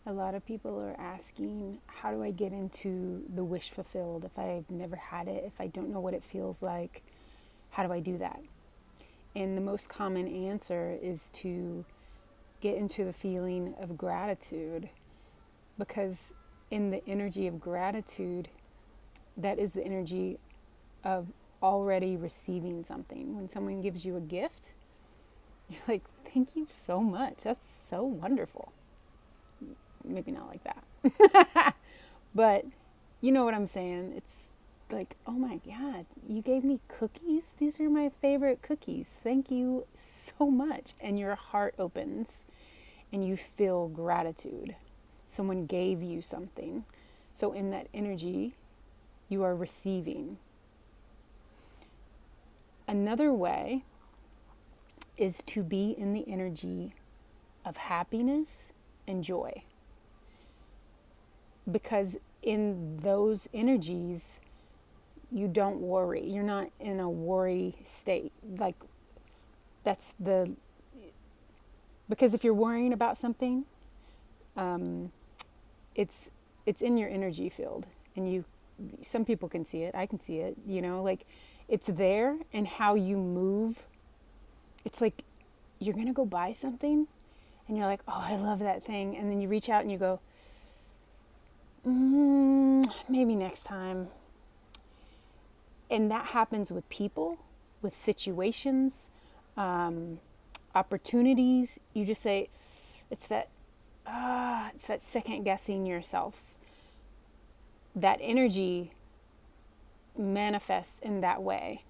A lot of people are asking, how do I get into the wish fulfilled if I've never had it, if I don't know what it feels like? How do I do that? And the most common answer is to get into the feeling of gratitude, because in the energy of gratitude, that is the energy of already receiving something. When someone gives you a gift, you're like, thank you so much. That's so wonderful. Maybe not like that. But you know what I'm saying? It's like, oh my God, you gave me cookies? These are my favorite cookies. Thank you so much. And your heart opens and you feel gratitude. Someone gave you something. So in that energy, you are receiving. Another way is to be in the energy of happiness and joy. Because in those energies, you don't worry. You're not in a worry state. Like, that's the, because if you're worrying about something, it's in your energy field, and some people can see it. I can see it, like it's there. And how you move, it's like you're going to go buy something and you're like, oh, I love that thing. And then you reach out and you go, maybe next time. And that happens with people, with situations, opportunities. You just say, it's that second guessing yourself. That energy manifests in that way.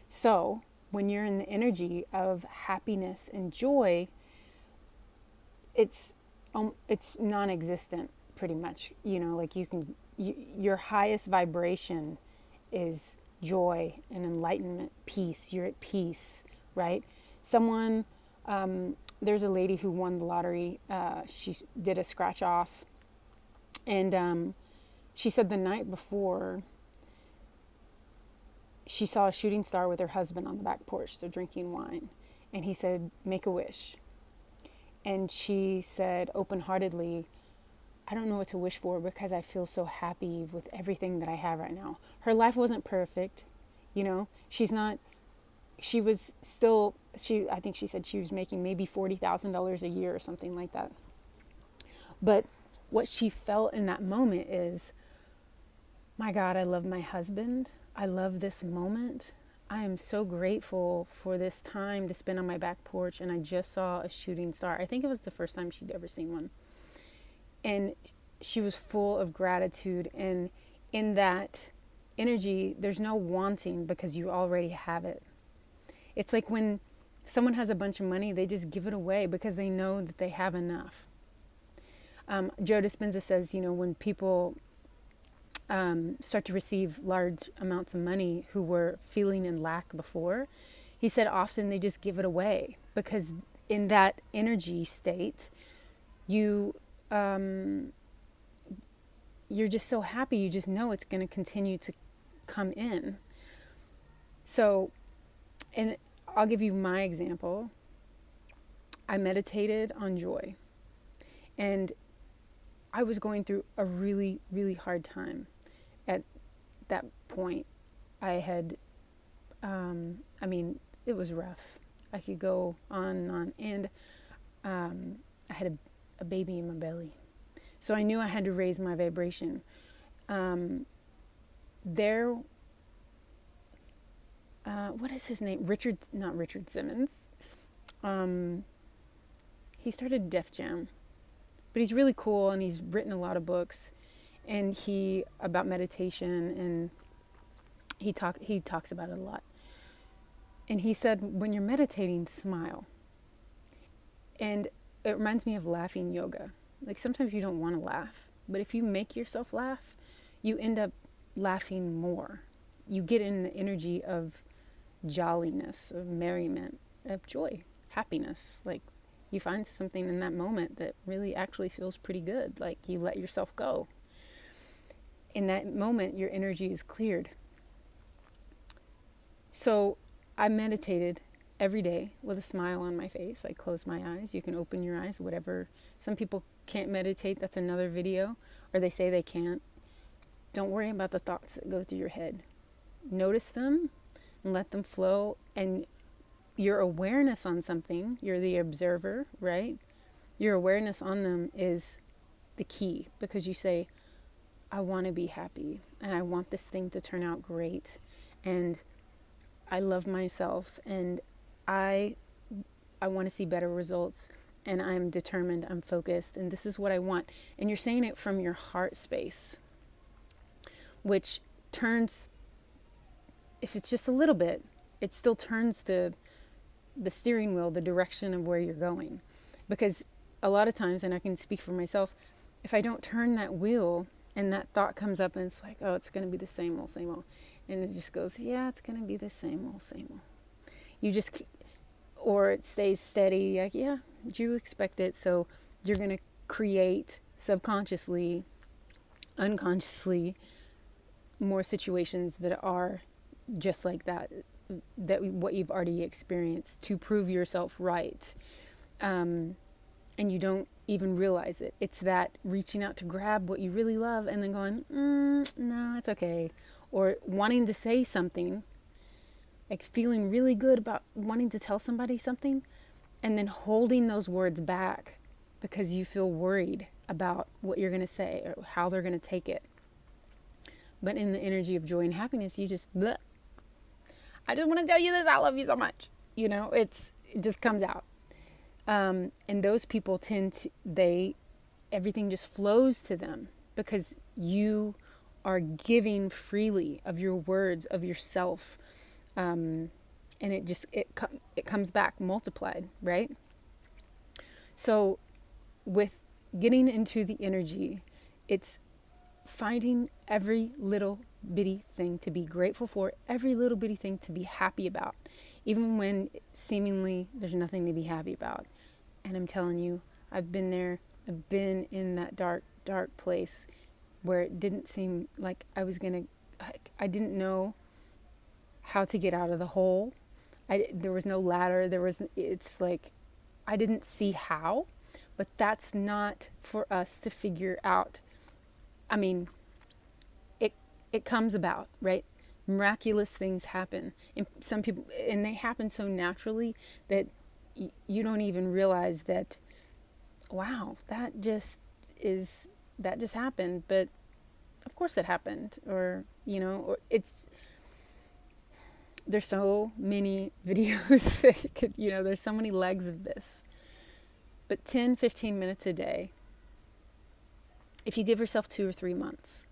So when you're in the energy of happiness and joy, it's non-existent pretty much. Like your highest vibration is joy and enlightenment, peace. You're at peace, right? There's a lady who won the lottery. She did a scratch off, and she said the night before she saw a shooting star with her husband on the back porch. They're drinking wine, and he said, "Make a wish." And she said open-heartedly, I don't know what to wish for because I feel so happy with everything that I have right now. Her life wasn't perfect. I think she said she was making maybe $40,000 a year or something like that. But what she felt in that moment is, my God, I love my husband. I love this moment. I am so grateful for this time to spend on my back porch, and I just saw a shooting star. I think it was the first time she'd ever seen one. And she was full of gratitude. And in that energy, there's no wanting because you already have it. It's like when someone has a bunch of money, they just give it away because they know that they have enough. Joe Dispenza says, when people start to receive large amounts of money who were feeling in lack before, he said often they just give it away because in that energy state, you're just so happy. You just know it's going to continue to come in. So, and I'll give you my example. I meditated on joy, and I was going through a really, really hard time. At that point, I had, it was rough. I could go on and on. And I had a baby in my belly. So I knew I had to raise my vibration. What is his name? Not Richard Simmons. He started Def Jam. But he's really cool, and he's written a lot of books, and about meditation, and he talks about it a lot. And he said, when you're meditating, smile. And it reminds me of laughing yoga. Like sometimes you don't want to laugh, but if you make yourself laugh, you end up laughing more. You get in the energy of jolliness, of merriment, of joy, happiness. Like you find something in that moment that really actually feels pretty good. Like you let yourself go. In that moment, your energy is cleared. So I meditated every day with a smile on my face. I close my eyes. You can open your eyes, whatever. Some people can't meditate. That's another video. Or they say they can't. Don't worry about the thoughts that go through your head. Notice them and let them flow. And your awareness on something, you're the observer, right? Your awareness on them is the key, because you say, I want to be happy and I want this thing to turn out great. And I love myself and I want to see better results, and I'm determined, I'm focused, and this is what I want. And you're saying it from your heart space, which turns, if it's just a little bit, it still turns the steering wheel, the direction of where you're going. Because a lot of times, and I can speak for myself, if I don't turn that wheel and that thought comes up and it's like, oh, it's going to be the same old, same old. And it just goes, yeah, it's going to be the same old, same old. You just, or it stays steady, like, yeah, you expect it. So you're going to create subconsciously, unconsciously, more situations that are just like that what you've already experienced, to prove yourself right. And you don't even realize it. It's that reaching out to grab what you really love and then going, no, it's okay. Or wanting to say something, like feeling really good about wanting to tell somebody something, and then holding those words back because you feel worried about what you're going to say or how they're going to take it. But in the energy of joy and happiness, you just, bleh. I just want to tell you this, I love you so much. You know, it just comes out. And those people tend to, everything just flows to them because you are giving freely of your words, of yourself. And it comes back multiplied, right? So with getting into the energy, it's finding every little bitty thing to be grateful for, every little bitty thing to be happy about, even when seemingly there's nothing to be happy about. And I'm telling you, I've been there. I've been in that dark, dark place where it didn't seem like I didn't know how to get out of the hole. There was no ladder. It's like, I didn't see how, but that's not for us to figure out. I mean, it comes about, right? Miraculous things happen. And some people, and they happen so naturally that you don't even realize that, wow, that just happened. But of course it happened. Or there's so many videos that could, there's so many legs of this. But 10, 15 minutes a day, if you give yourself 2 or 3 months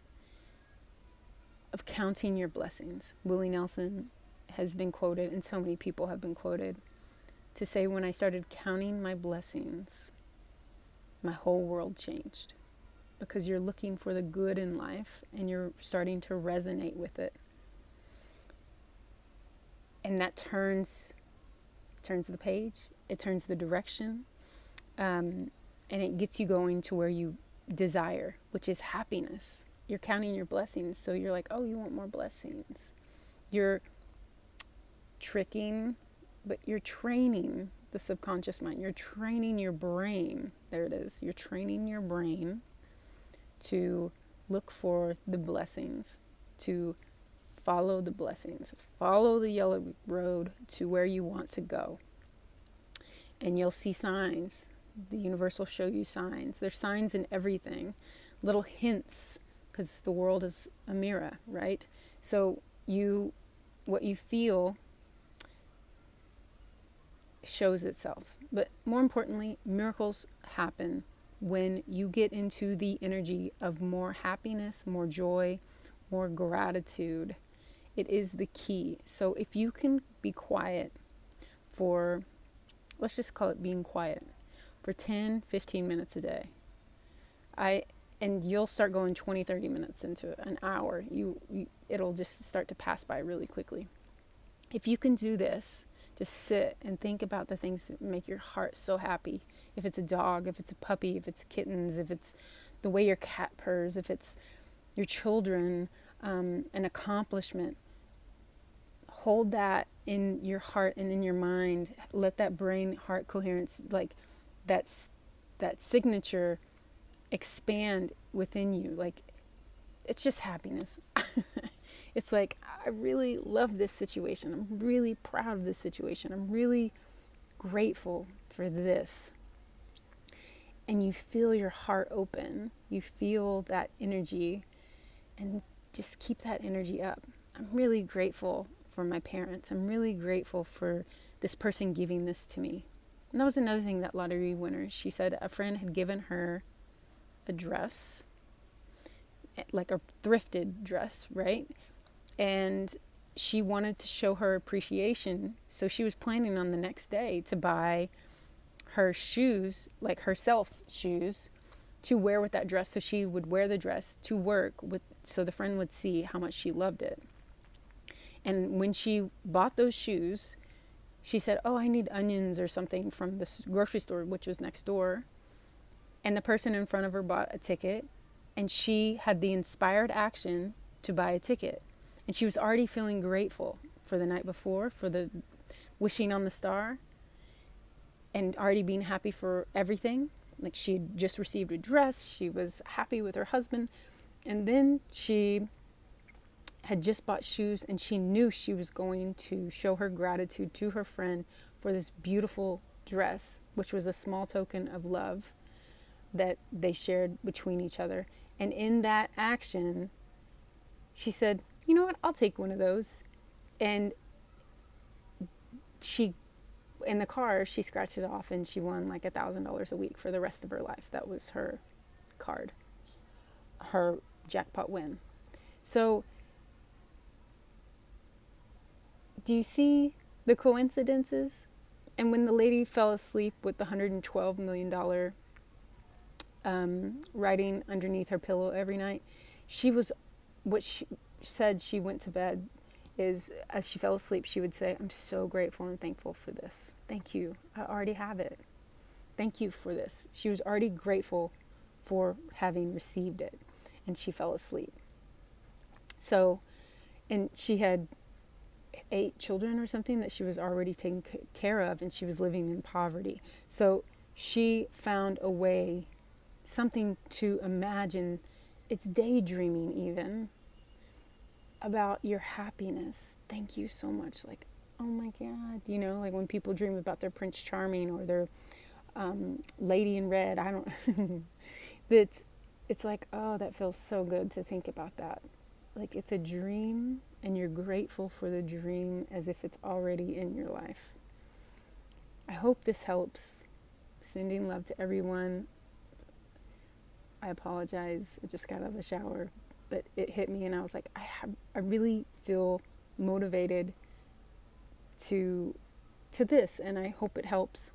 of counting your blessings. Willie Nelson has been quoted, and so many people have been quoted, to say, when I started counting my blessings, my whole world changed. Because you're looking for the good in life and you're starting to resonate with it. And that turns the page, it turns the direction, and it gets you going to where you desire, which is happiness. You're counting your blessings, so you're like, oh, you want more blessings. You're tricking, but you're training the subconscious mind. You're training your brain. There it is. You're training your brain to look for the blessings, to follow the blessings, follow the yellow road to where you want to go. And you'll see signs. The universe will show you signs. There's signs in everything, little hints, because the world is a mirror, right? So what you feel shows itself. But more importantly, miracles happen when you get into the energy of more happiness, more joy, more gratitude. It is the key. So if you can be quiet for, let's just call it being quiet, for 10, 15 minutes a day. And you'll start going 20, 30 minutes into an hour. It'll just start to pass by really quickly. If you can do this, just sit and think about the things that make your heart so happy. If it's a dog, if it's a puppy, if it's kittens, if it's the way your cat purrs, if it's your children, an accomplishment. Hold that in your heart and in your mind. Let that brain heart coherence, like that's that signature, expand within you. Like it's just happiness. It's like, I really love this situation. I'm really proud of this situation. I'm really grateful for this. And you feel your heart open. You feel that energy, and just keep that energy up. I'm really grateful for my parents. I'm really grateful for this person giving this to me. And that was another thing, that lottery winner. She said a friend had given her a dress, like a thrifted dress, right? And she wanted to show her appreciation. So she was planning on the next day to buy her shoes, like herself shoes, to wear with that dress. So she would wear the dress to work with, so the friend would see how much she loved it. And when she bought those shoes, she said, oh, I need onions or something from this grocery store, which was next door. And the person in front of her bought a ticket, and she had the inspired action to buy a ticket. And she was already feeling grateful for the night before, for the wishing on the star, and already being happy for everything. Like she had just received a dress, she was happy with her husband, and then she had just bought shoes, and she knew she was going to show her gratitude to her friend for this beautiful dress, which was a small token of love that they shared between each other. And in that action, she said, you know what, I'll take one of those. And she, in the car, she scratched it off, and she won like $1,000 a week for the rest of her life. That was her card, her jackpot win. So do you see the coincidences? And when the lady fell asleep with the $112 million writing underneath her pillow every night, what she said, she went to bed, is as she fell asleep, she would say, I'm so grateful and thankful for this. Thank you. I already have it. Thank you for this. She was already grateful for having received it, and she fell asleep. So, and she had 8 children or something that she was already taking care of, and she was living in poverty. So she found a way, something to imagine. It's daydreaming even about your happiness. Thank you so much. Like, oh my God, like when people dream about their Prince Charming or their Lady in Red, I don't, it's like, oh, that feels so good to think about that. Like it's a dream, and you're grateful for the dream as if it's already in your life. I hope this helps. Sending love to everyone. I apologize. I just got out of the shower, but it hit me, and I was like, I really feel motivated to this, and I hope it helps.